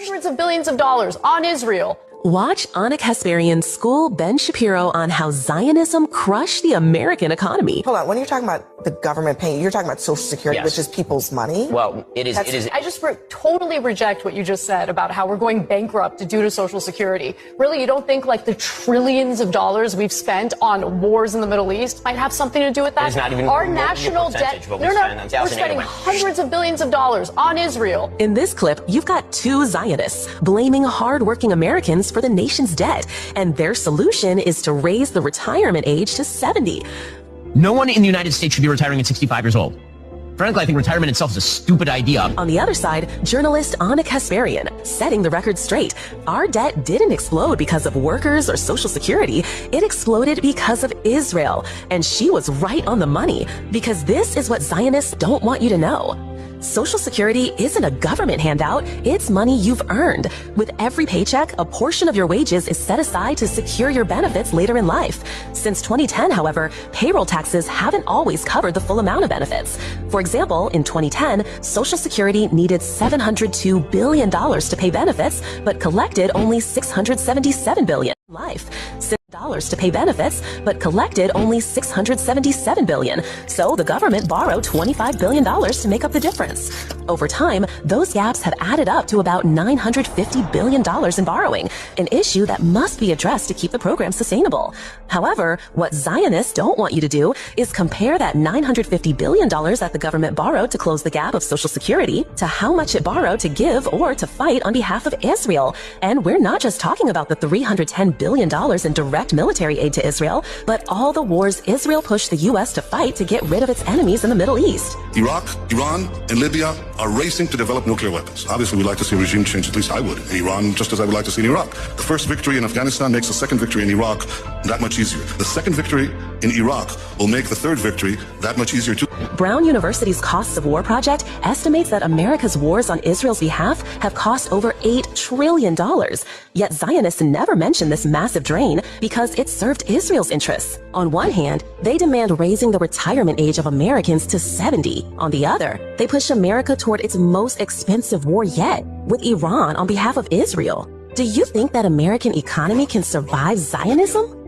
hundreds of billions of dollars on Israel. Watch Anna Kasparian school Ben Shapiro on how Zionism crushed the American economy. Hold on, when you're talking about the government paying, you're talking about Social Security, Yes. Which is people's money? Well, it is. I just totally reject what you just said about how we're going bankrupt due to Social Security. Really, you don't think like the trillions of dollars we've spent on wars in the Middle East might have something to do with that? It is not even our remotely a national debt. percentage of what we spend on We're spending hundreds of billions of dollars on Israel. In this clip, you've got two Zionists blaming hardworking Americans for the nation's debt, and their solution is to raise the retirement age to 70. No one in the United States should be retiring at 65 years old. Frankly, I think retirement itself is a stupid idea. On the other side, journalist Anna Kasparian, setting the record straight. Our debt didn't explode because of workers or Social Security. It exploded because of Israel. And she was right on the money, because this is what Zionists don't want you to know. Social Security isn't a government handout, it's money you've earned. With every paycheck, a portion of your wages is set aside to secure your benefits later in life. Since 2010, however, payroll taxes haven't always covered the full amount of benefits. For example, in 2010, Social Security needed $702 billion to pay benefits, but collected only $677 billion. Life. Dollars to pay benefits, but collected only $677 billion. So the government borrowed $25 billion to make up the difference. Over time, those gaps have added up to about $950 billion in borrowing, an issue that must be addressed to keep the program sustainable. However, what Zionists don't want you to do is compare that $950 billion that the government borrowed to close the gap of Social Security to how much it borrowed to give or to fight on behalf of Israel. And we're not just talking about the $310 billion in direct military aid to Israel, but all the wars Israel pushed the U.S. to fight to get rid of its enemies in the Middle East. Iraq, Iran, and Libya are racing to develop nuclear weapons. Obviously, we'd like to see a regime change, at least I would, in Iran, just as I would like to see in Iraq. The first victory in Afghanistan makes the second victory in Iraq that much easier. The second victory in Iraq will make the third victory that much easier too. Brown University's Costs of War project estimates that America's wars on Israel's behalf have cost over $8 trillion. Yet Zionists never mention this massive drain because it served Israel's interests. On one hand, they demand raising the retirement age of Americans to 70. On the other, they push America toward its most expensive war yet, with Iran on behalf of Israel. Do you think that American economy can survive Zionism?